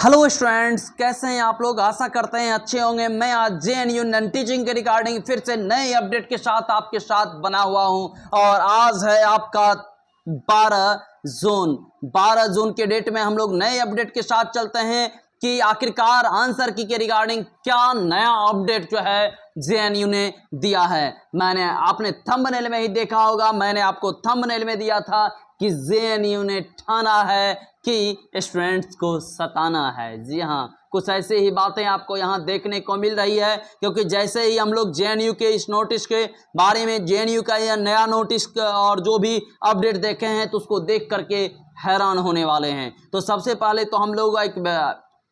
Hello students, कैसे हैं आप लोग। आशा करते हैं अच्छे होंगे। मैं आज जेएनयू नॉन टीचिंग के रिगार्डिंग फिर से नए अपडेट के साथ आपके साथ बना हुआ हूं और आज है आपका 12 जून के डेट में हम लोग नए अपडेट के साथ चलते हैं कि आखिरकार आंसर की के रिगार्डिंग क्या नया अपडेट जो है जेएनयू ने दिया है। आपने थंबनेल में ही देखा होगा, मैंने आपको थंबनेल में दिया था कि जेएनयू ने ठाना है कि स्टूडेंट्स को सताना है। जी हाँ, कुछ ऐसे ही बातें आपको यहाँ देखने को मिल रही है, क्योंकि जैसे ही हम लोग जेएनयू के इस नोटिस के बारे में, जेएनयू का यह नया नोटिस और जो भी अपडेट देखे हैं तो उसको देख करके हैरान होने वाले हैं। तो सबसे पहले तो हम लोग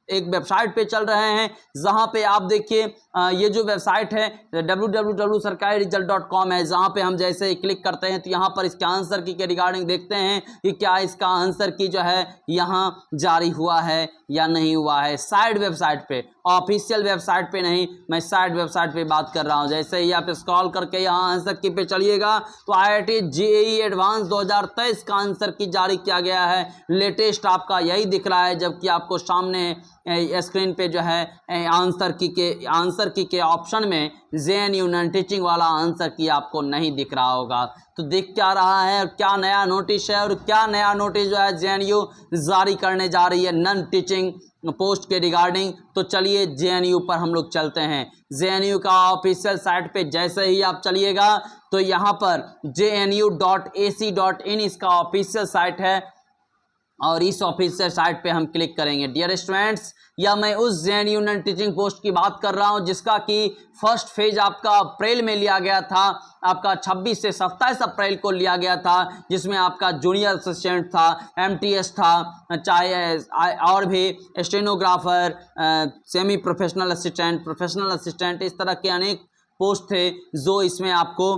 एक वेबसाइट पे चल रहे हैं, जहां पे आप देखिए ये जो वेबसाइट है www.sarkariresult.com है, जहां पे हम जैसे ही क्लिक करते हैं तो यहां पर इसके आंसर की के रिगार्डिंग देखते हैं कि क्या इसका आंसर की जो है यहां जारी हुआ है या नहीं हुआ है। साइड वेबसाइट पे, ऑफिशियल वेबसाइट पे नहीं, मैं साइड वेबसाइट पे बात कर रहा हूं। जैसे ही आप स्क्रॉल करके यहाँ आंसर की पे चलिएगा तो IIT JEE एडवांस 2023 का आंसर की जारी किया गया है। लेटेस्ट आपका यही दिख रहा है, जबकि आपको सामने स्क्रीन पे जो है आंसर की के ऑप्शन में जेएनयू नॉन टीचिंग वाला आंसर की आपको नहीं दिख रहा होगा। तो दिख क्या रहा है और क्या नया नोटिस है और क्या नया नोटिस जो है जेएनयू जारी करने जा रही है नॉन टीचिंग पोस्ट के रिगार्डिंग। तो चलिए जेएनयू पर हम लोग चलते हैं। जेएनयू का ऑफिशियल साइट पे जैसे ही आप चलिएगा तो यहाँ पर jnu.ac.in इसका ऑफिशियल साइट है और इस ऑफिशियल साइट पे हम क्लिक करेंगे। डियर स्टूडेंट्स, या मैं उस जेएनयू नॉन टीचिंग पोस्ट की बात कर रहा हूं जिसका कि फर्स्ट फेज आपका अप्रैल में लिया गया था, आपका 26 से 27 अप्रैल को लिया गया था, जिसमें आपका जूनियर असिस्टेंट था, MTS था, चाहे और भी stenographer, semi professional assistant, professional assistant, इस तरह के अनेक पोस्ट थे जो इसमें आपको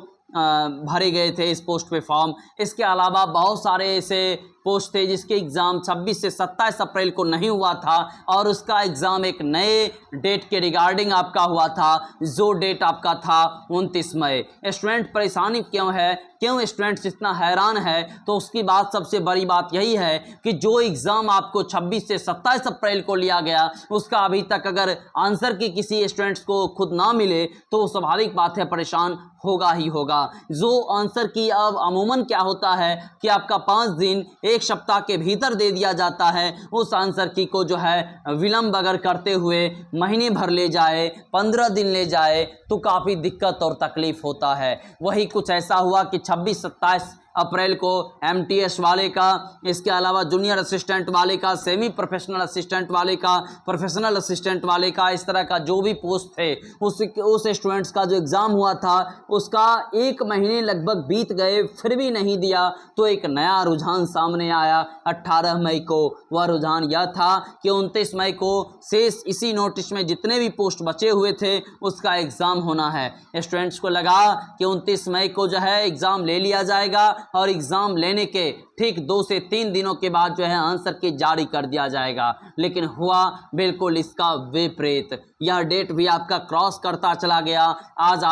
भरे गए थे इस पोस्ट पे फॉर्म। इसके अलावा बहुत सारे ऐसे पोस्ट थे जिसके एग्ज़ाम 26 से 27 अप्रैल को नहीं हुआ था और उसका एग्ज़ाम एक नए डेट के रिगार्डिंग आपका हुआ था, जो डेट आपका था 29 मई। स्टूडेंट परेशानी क्यों है, क्यों स्टूडेंट्स इतना हैरान है, तो उसकी बात सबसे बड़ी बात यही है कि जो एग्ज़ाम आपको 26 से 27 अप्रैल को लिया गया उसका अभी तक अगर आंसर की किसी स्टूडेंट्स को खुद ना मिले तो स्वाभाविक बात है परेशान होगा ही होगा। जो आंसर की अब अमूमन क्या होता है कि आपका 5 दिन 1 सप्ताह के भीतर दे दिया जाता है, उस आंसर की को जो है विलंब अगर करते हुए महीने भर ले जाए, 15 दिन ले जाए तो काफ़ी दिक्कत और तकलीफ होता है। वही कुछ ऐसा हुआ कि 26-27 अप्रैल को MTS वाले का, इसके अलावा जूनियर असिस्टेंट वाले का, सेमी प्रोफेशनल असिस्टेंट वाले का, प्रोफेशनल असिस्टेंट वाले का, इस तरह का जो भी पोस्ट थे उस स्टूडेंट्स का जो एग्ज़ाम हुआ था उसका 1 महीने लगभग बीत गए, फिर भी नहीं दिया। तो एक नया रुझान सामने आया 18 मई को। वह रुझान यह था कि 29 मई को शेष इसी नोटिस में जितने भी पोस्ट बचे हुए थे उसका एग्ज़ाम होना है। स्टूडेंट्स को लगा कि 29 मई को जो है एग्ज़ाम ले लिया जाएगा और एग्ज़ाम लेने के ठीक 2 से 3 दिनों के बाद जो है आंसर की जारी कर दिया जाएगा, लेकिन हुआ बिल्कुल इसका विपरीत। यह डेट भी आपका क्रॉस करता चला गया। आज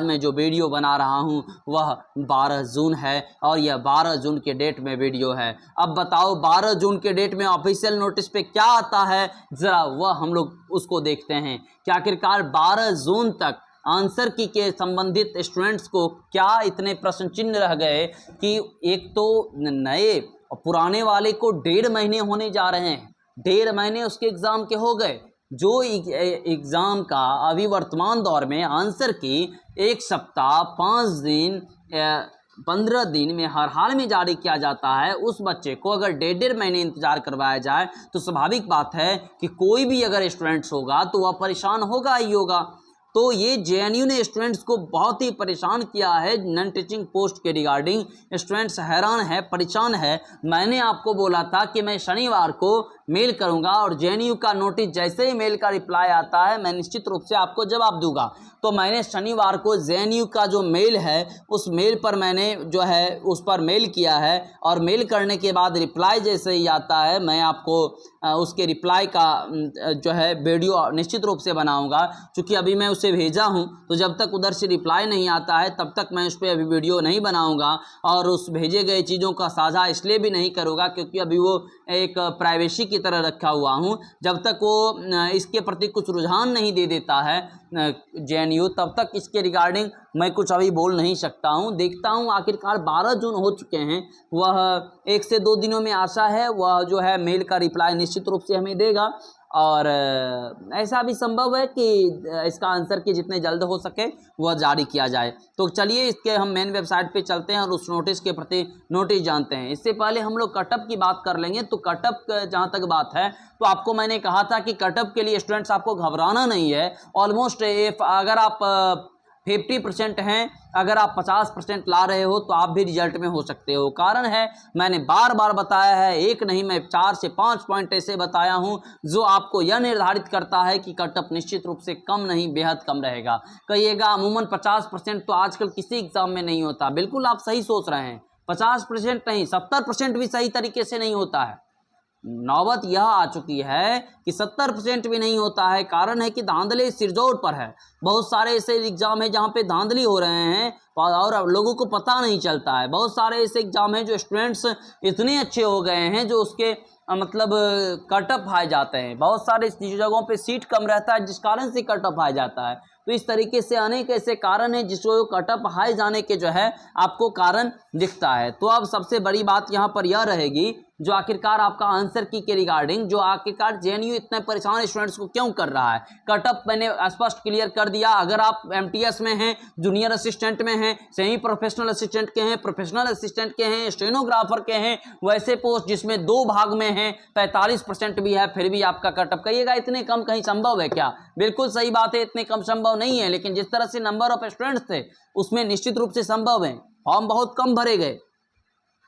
मैं जो वीडियो बना रहा हूं वह 12 जून है और यह 12 जून के डेट में वीडियो है। अब बताओ 12 जून के डेट में ऑफिशियल नोटिस पे क्या आता है, ज़रा वह हम लोग उसको देखते हैं कि आखिरकार 12 जून तक आंसर की के संबंधित स्टूडेंट्स को क्या इतने प्रश्न चिन्ह रह गए कि एक तो नए और पुराने वाले को 1.5 महीने होने जा रहे हैं, 1.5 महीने उसके एग्ज़ाम के हो गए। जो एग्ज़ाम का अभी वर्तमान दौर में आंसर की 1 सप्ताह 5 दिन 15 दिन में हर हाल में जारी किया जाता है, उस बच्चे को अगर 1.5 महीने इंतजार करवाया जाए तो स्वाभाविक बात है कि कोई भी अगर स्टूडेंट्स होगा तो वह परेशान होगा ही होगा। तो ये जेएनयू ने स्टूडेंट्स को बहुत ही परेशान किया है नॉन टीचिंग पोस्ट के रिगार्डिंग। स्टूडेंट्स हैरान है, परेशान है। मैंने आपको बोला था कि मैं शनिवार को मेल करूंगा और जेएनयू का नोटिस जैसे ही मेल का रिप्लाई आता है मैं निश्चित रूप से आपको जवाब दूंगा। तो मैंने शनिवार को जेएनयू का जो मेल है उस मेल पर मैंने जो है उस पर मेल किया है और मेल करने के बाद रिप्लाई जैसे ही आता है मैं आपको उसके रिप्लाई का जो है वीडियो निश्चित रूप से बनाऊंगा। क्योंकि अभी मैं उसे भेजा हूं तो जब तक उधर से रिप्लाई नहीं आता है तब तक मैं उस पर अभी वीडियो नहीं बनाऊंगा और उस भेजे गए चीज़ों का साझा इसलिए भी नहीं करूँगा क्योंकि अभी वो एक प्राइवेसी की की तरह रखा हुआ हूँ। जब तक वो इसके प्रति कुछ रुझान नहीं दे देता है JNU, तब तक इसके रिगार्डिंग मैं कुछ अभी बोल नहीं सकता हूँ। देखता हूँ, आखिरकार 12 जून हो चुके हैं, वह 1 से 2 दिनों में आशा है वह जो है मेल का रिप्लाई निश्चित रूप से हमें देगा। और ऐसा भी संभव है कि इसका आंसर कि जितने जल्द हो सके वह जारी किया जाए। तो चलिए इसके हम मेन वेबसाइट पे चलते हैं और उस नोटिस के प्रति नोटिस जानते हैं। इससे पहले हम लोग कटअप की बात कर लेंगे। तो कटअप जहाँ तक बात है, तो आपको मैंने कहा था कि कटअप के लिए स्टूडेंट्स आपको घबराना नहीं है। ऑलमोस्ट अगर आप 50% हैं, अगर आप 50% ला रहे हो तो आप भी रिजल्ट में हो सकते हो। कारण है, मैंने बार बार बताया है, एक नहीं मैं 4 से 5 पॉइंट ऐसे बताया हूं जो आपको यह निर्धारित करता है कि कटअप निश्चित रूप से कम नहीं बेहद कम रहेगा। कहिएगा अमूमन 50% तो आजकल किसी एग्जाम में नहीं होता। बिल्कुल आप सही सोच रहे हैं, 50% नहीं 70% भी सही तरीके से नहीं होता है। नौबत यह आ चुकी है कि 70% भी नहीं होता है। कारण है कि धांधली सिरजोर पर है। बहुत सारे ऐसे एग्जाम है जहाँ पे धांधली हो रहे हैं और लोगों को पता नहीं चलता है। बहुत सारे ऐसे एग्जाम है जो स्टूडेंट्स इतने अच्छे हो गए हैं जो उसके मतलब कटअप हाई जाते हैं। बहुत सारे जगहों पे सीट कम रहता है जिस कारण से कटअप हाई जाता है। तो इस तरीके से अनेक ऐसे कारण हैं जिसको कटअप हाई जाने के जो है आपको कारण दिखता है। तो अब सबसे बड़ी बात यहाँ पर यह रहेगी जो आखिरकार आपका आंसर की के रिगार्डिंग जो आखिरकार JNU इतने परेशान स्टूडेंट्स को क्यों कर रहा है। कटअप मैंने स्पष्ट क्लियर कर दिया। अगर आप MTS में हैं, जूनियर असिस्टेंट में हैं, सेमी प्रोफेशनल असिस्टेंट के हैं, प्रोफेशनल असिस्टेंट के हैं, स्टेनोग्राफर के हैं, वैसे पोस्ट जिसमें 2 भाग में हैं, 45% भी है, फिर भी आपका कटअप कहिएगा इतने कम कहीं संभव है क्या? बिल्कुल सही बात है, इतने कम संभव नहीं है। लेकिन जिस तरह से नंबर ऑफ स्टूडेंट्स थे उसमें निश्चित रूप से संभव है। फॉर्म बहुत कम भरे गए,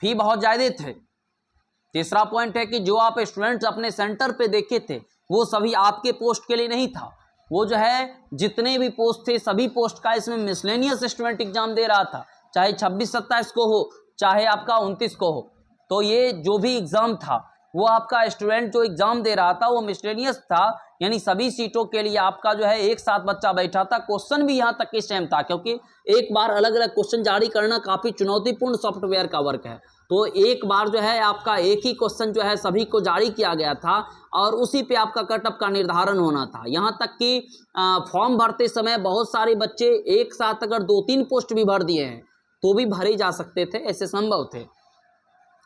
फी बहुत ज़्यादा थे। तीसरा पॉइंट है कि जो आप स्टूडेंट्स अपने सेंटर पे देखे थे वो सभी आपके पोस्ट के लिए नहीं था। वो जो है जितने भी पोस्ट थे सभी पोस्ट का इसमें मिसलेनियस स्टूडेंट एग्जाम दे रहा था, चाहे 26-27 को हो, चाहे आपका 29 को हो। तो ये जो भी एग्जाम था वो आपका स्टूडेंट जो एग्जाम दे रहा था वो मिसलेनियस था, यानी सभी सीटों के लिए आपका जो है एक साथ बच्चा बैठा था। क्वेश्चन भी यहाँ तक कि सेम था, क्योंकि एक बार अलग अलग क्वेश्चन जारी करना काफ़ी चुनौतीपूर्ण सॉफ्टवेयर का वर्क है। तो एक बार जो है आपका एक ही क्वेश्चन जो है सभी को जारी किया गया था और उसी पे आपका कटअप का निर्धारण होना था। यहाँ तक कि फॉर्म भरते समय बहुत सारे बच्चे एक साथ अगर 2-3 पोस्ट भी भर दिए हैं तो भी भरे जा सकते थे, ऐसे संभव थे।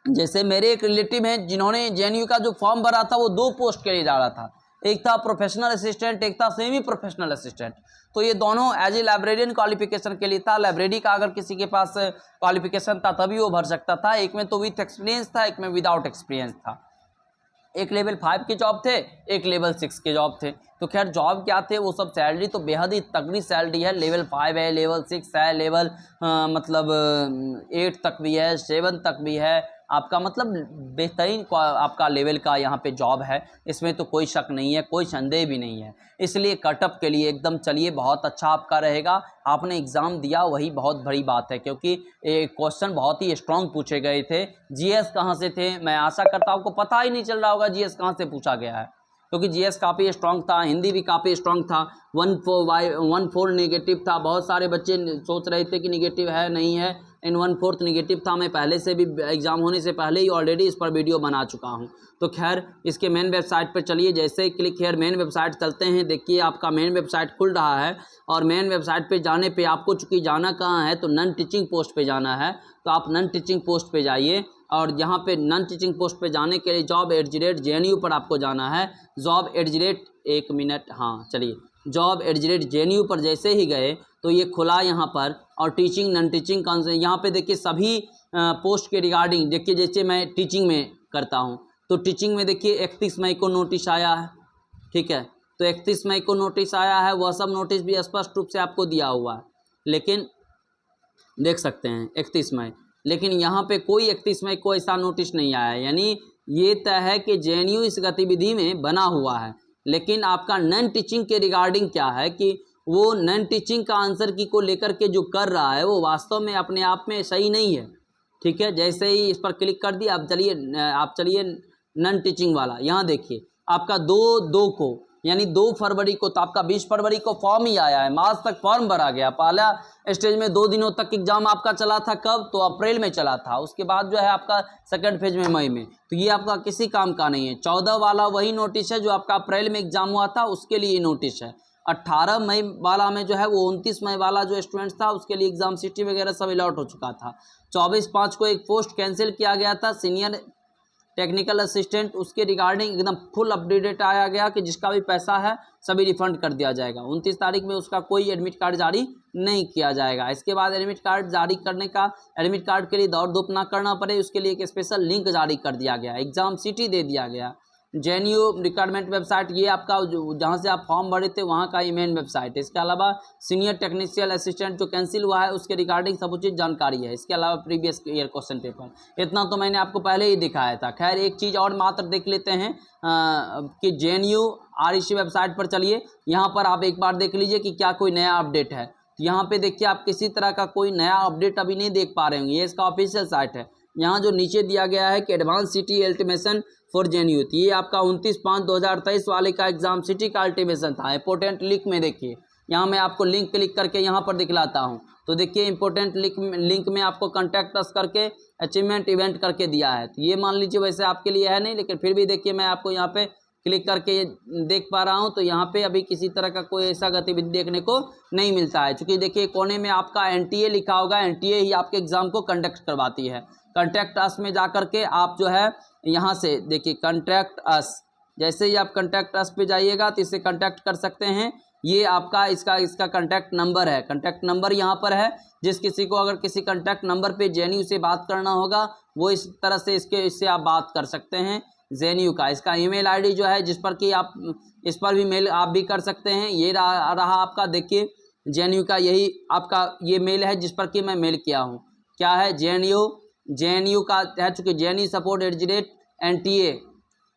जैसे मेरे एक रिलेटिव हैं जिन्होंने JNU का जो फॉर्म भरा था वो 2 पोस्ट के लिए जा रहा था, एक था प्रोफेशनल असिस्टेंट, एक था सेमी प्रोफेशनल असिस्टेंट। तो ये दोनों एज ए लाइब्रेरियन क्वालिफिकेशन के लिए था। लाइब्रेरी का अगर किसी के पास क्वालिफिकेशन था तभी वो भर सकता था। एक में तो विथ एक्सपीरियंस था, एक में विदाउट एक्सपीरियंस था। एक लेवल 5 के जॉब थे, एक लेवल 6 के जॉब थे। तो खैर जॉब क्या थे वो सब, सैलरी तो बेहद ही तगड़ी सैलरी है। लेवल 5 है, लेवल 6 है, लेवल मतलब 8 तक भी है, 7 तक भी है आपका, मतलब बेहतरीन आपका लेवल का यहाँ पे जॉब है। इसमें तो कोई शक नहीं है, कोई संदेह भी नहीं है। इसलिए कटअप के लिए एकदम चलिए बहुत अच्छा आपका रहेगा। आपने एग्ज़ाम दिया वही बहुत बड़ी बात है, क्योंकि क्वेश्चन बहुत ही स्ट्रॉन्ग पूछे गए थे। GS कहाँ से थे, मैं आशा करता हूँ आपको पता ही नहीं चल रहा होगा GS कहाँ से पूछा गया है, क्योंकि GS काफ़ी स्ट्रॉन्ग था, हिंदी भी काफ़ी स्ट्रॉन्ग था। 1/4 नेगेटिव था। बहुत सारे बच्चे सोच रहे थे कि नेगेटिव है, नहीं है, इन 1/4 नेगेटिव था। मैं पहले से भी एग्ज़ाम होने से पहले ही ऑलरेडी इस पर वीडियो बना चुका हूं। तो खैर इसके मेन वेबसाइट पर चलिए, जैसे ही क्लिक हेयर मेन वेबसाइट चलते हैं। देखिए आपका मेन वेबसाइट खुल रहा है और मेन वेबसाइट पे जाने पे आपको चूँकि जाना कहाँ है तो नॉन टीचिंग पोस्ट पे जाना है। तो आप नॉन टीचिंग पोस्ट पे जाइए और यहाँ पे नॉन टीचिंग पोस्ट पे जाने के लिए job@JNU पर आपको जाना है। एक मिनट, हाँ चलिए, job@JNU पर जैसे ही गए तो ये खुला यहाँ पर, और टीचिंग नॉन टीचिंग कौन से, यहाँ पे देखिए सभी पोस्ट के रिगार्डिंग देखिए। जैसे मैं टीचिंग में करता हूँ तो टीचिंग में देखिए 31 मई को नोटिस आया है, ठीक है। तो 31 मई को नोटिस आया है, वह सब नोटिस भी स्पष्ट रूप से आपको दिया हुआ है, लेकिन देख सकते हैं 31 मई, लेकिन यहाँ पे कोई 31 मई को ऐसा नोटिस नहीं आया। यानी ये तय है कि JNU इस गतिविधि में बना हुआ है। लेकिन आपका नॉन टीचिंग के रिगार्डिंग क्या है कि वो नॉन टीचिंग का आंसर की को लेकर के जो कर रहा है वो वास्तव में अपने आप में सही नहीं है, ठीक है। जैसे ही इस पर क्लिक कर दिया, आप चलिए नॉन टीचिंग वाला, यहाँ देखिए आपका 2/2 को यानी 2 फरवरी को, तो आपका 20 फरवरी को फॉर्म ही आया है, मार्च तक फॉर्म भरा गया। पहला स्टेज में 2 दिनों तक एग्जाम आपका चला था। कब? तो अप्रैल में चला था। उसके बाद जो है आपका सेकंड फेज में मई में। तो ये आपका किसी काम का नहीं है। 14 वाला वही नोटिस है जो आपका अप्रैल में एग्जाम हुआ था, उसके लिए नोटिस है। 18 मई वाला में जो है वो 29 मई वाला जो स्टूडेंट्स था उसके लिए एग्जाम सिटी वगैरह सब अलॉट हो चुका था। 24/5 को एक पोस्ट कैंसिल किया गया था सीनियर टेक्निकल असिस्टेंट, उसके रिगार्डिंग एकदम फुल अपडेटेड आया गया कि जिसका भी पैसा है सभी रिफंड कर दिया जाएगा। 29 तारीख में उसका कोई एडमिट कार्ड जारी नहीं किया जाएगा। इसके बाद एडमिट कार्ड जारी करने का, एडमिट कार्ड के लिए दौड़ धूप ना करना पड़े उसके लिए एक स्पेशल लिंक जारी कर दिया गया, एग्जाम सिटी दे दिया गया। JNU रिक्वायरमेंट वेबसाइट ये आपका जहाँ से आप फॉर्म भरे थे वहाँ का मेन वेबसाइट है। इसके अलावा सीनियर टेक्निशियल असिस्टेंट जो कैंसिल हुआ है उसके रिगार्डिंग सब उचित जानकारी है। इसके अलावा प्रीवियस ईयर क्वेश्चन पेपर, इतना तो मैंने आपको पहले ही दिखाया था। खैर एक चीज़ और मात्र देख लेते हैं कि JNU REC वेबसाइट पर चलिए, यहाँ पर आप एक बार देख लीजिए कि क्या कोई नया अपडेट है। तो यहाँ पे देखिए आप किसी तरह का कोई नया अपडेट अभी नहीं देख पा रहे होंगे। ये इसका ऑफिशियल साइट है। यहाँ जो नीचे दिया गया है कि एडवांस सिटी अल्टिमेशन फॉर JNU, ये आपका 29/5/2023 वाले का एग्जाम सिटी का अल्टिमेशन था। इंपॉर्टेंट लिंक में देखिए, यहाँ मैं आपको लिंक क्लिक करके यहाँ पर दिखलाता हूँ। तो देखिए इंपॉर्टेंट लिंक में आपको कॉन्टैक्ट अस करके अचीवमेंट इवेंट करके दिया है। तो ये मान लीजिए वैसे आपके लिए है नहीं, लेकिन फिर भी देखिए मैं आपको यहाँ पे क्लिक करके ये देख पा रहा हूँ। तो यहाँ पे अभी किसी तरह का कोई ऐसा गतिविधि देखने को नहीं मिलता है, क्योंकि देखिए कोने में आपका NTA लिखा होगा। NTA ही आपके एग्जाम को कंडक्ट करवाती है। कॉन्टैक्ट अस में जा करके आप जो है यहाँ से देखिए कॉन्टैक्ट अस, जैसे ही आप कॉन्टैक्ट अस पे जाइएगा तो इससे कॉन्टैक्ट कर सकते हैं। ये आपका इसका कॉन्टैक्ट नंबर है। कॉन्टैक्ट नंबर यहाँ पर है। जिस किसी को अगर किसी कॉन्टैक्ट नंबर पे JNU से बात करना होगा वो इस तरह से इससे आप बात कर सकते हैं। JNU का इसका ईमेल ID जो है जिस पर कि आप इस पर भी मेल आप भी कर सकते हैं। ये रहा आपका, देखिए JNU का यही आपका ये मेल है जिस पर कि मैं मेल किया हूँ। क्या है? JNU का है, चूँकि JNU सपोर्ट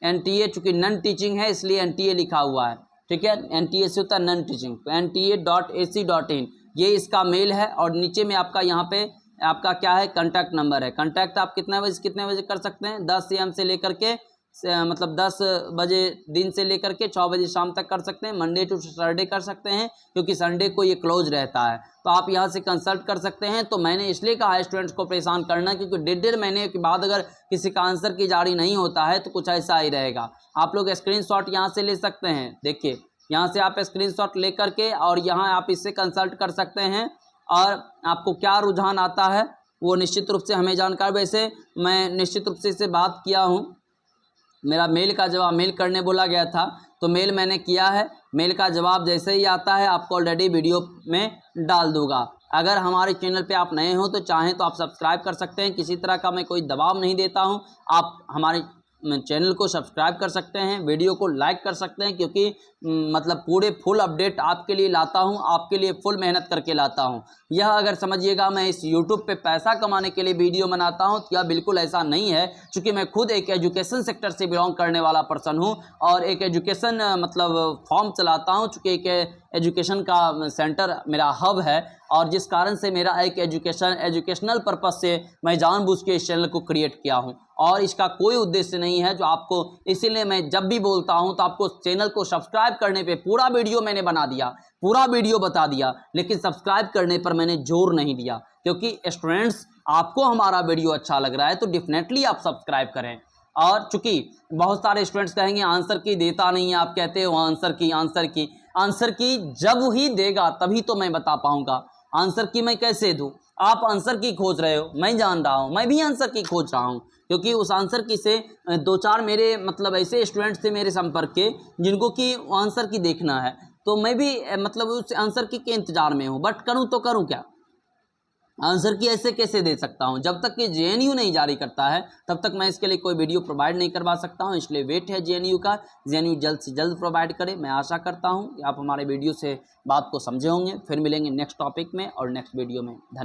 NTA चूँकि नन टीचिंग है इसलिए NTA लिखा हुआ है। ठीक है, NTA से होता है नन टीचिंग, NTA.ac.in ये इसका मेल है। और नीचे में आपका यहाँ पे आपका क्या है? कॉन्टैक्ट नंबर है। कॉन्टैक्ट आप कितने बजे कर सकते हैं? 10 AM से लेकर के मतलब 10 बजे दिन से लेकर के 6 बजे शाम तक कर सकते हैं। मंडे टू सैटरडे कर सकते हैं क्योंकि संडे को ये क्लोज रहता है। तो आप यहाँ से कंसल्ट कर सकते हैं। तो मैंने इसलिए कहा है स्टूडेंट्स को परेशान करना, क्योंकि 1.5 महीने के बाद अगर किसी का आंसर की जारी नहीं होता है तो कुछ ऐसा ही रहेगा। आप लोग स्क्रीनशॉट यहाँ से ले सकते हैं। देखिए यहाँ से आप स्क्रीनशॉट ले करके और यहाँ आप इससे कंसल्ट कर सकते हैं और आपको क्या रुझान आता है वो निश्चित रूप से हमें जानकारी। वैसे मैं निश्चित रूप से इससे बात किया हूँ। मेरा मेल का जवाब मेल करने बोला गया था तो मेल मैंने किया है। मेल का जवाब जैसे ही आता है आपको ऑलरेडी वीडियो में डाल दूंगा। अगर हमारे चैनल पे आप नए हो तो चाहें तो आप सब्सक्राइब कर सकते हैं। किसी तरह का मैं कोई दबाव नहीं देता हूं। आप हमारे चैनल को सब्सक्राइब कर सकते हैं, वीडियो को लाइक कर सकते हैं, क्योंकि मतलब पूरे फुल अपडेट आपके लिए लाता हूं, आपके लिए फुल मेहनत करके लाता हूं। यह अगर समझिएगा मैं इस YouTube पे पैसा कमाने के लिए वीडियो बनाता हूं तो यह बिल्कुल ऐसा नहीं है, क्योंकि मैं खुद एक एजुकेशन सेक्टर से बिलोंग करने वाला पर्सन हूं और एक एजुकेशन मतलब फॉर्म चलाता हूं, चूँकि एक एजुकेशन का सेंटर मेरा हब है और जिस कारण से मेरा एक एजुकेशनल पर्पस से मैं जानबूझ के इस चैनल को क्रिएट किया हूं और इसका कोई उद्देश्य नहीं है जो आपको, इसीलिए मैं जब भी बोलता हूं तो आपको चैनल को सब्सक्राइब करने पे पूरा वीडियो मैंने बना दिया, पूरा वीडियो बता दिया, लेकिन सब्सक्राइब करने पर मैंने जोर नहीं दिया, क्योंकि स्टूडेंट्स आपको हमारा वीडियो अच्छा लग रहा है तो डेफिनेटली आप सब्सक्राइब करें। और चूंकि बहुत सारे स्टूडेंट्स कहेंगे आंसर की देता नहीं है, आप कहते हो आंसर की जब ही देगा तभी तो मैं बता पाऊंगा। आंसर की मैं कैसे दूं? आप आंसर की खोज रहे हो, मैं जान रहा हूं, मैं भी आंसर की खोज रहा हूं, क्योंकि उस आंसर की से 2-4 मेरे मतलब ऐसे स्टूडेंट्स थे मेरे संपर्क के जिनको कि आंसर की देखना है, तो मैं भी मतलब उस आंसर की के इंतजार में हूं। बट करूं तो करूं क्या? आंसर की ऐसे कैसे दे सकता हूं? जब तक कि JNU नहीं जारी करता है तब तक मैं इसके लिए कोई वीडियो प्रोवाइड नहीं करवा सकता हूं, इसलिए वेट है JNU का। JNU जल्द से जल्द प्रोवाइड करे। मैं आशा करता हूं कि आप हमारे वीडियो से बात को समझे होंगे। फिर मिलेंगे नेक्स्ट टॉपिक में और नेक्स्ट वीडियो में। धन्यवाद।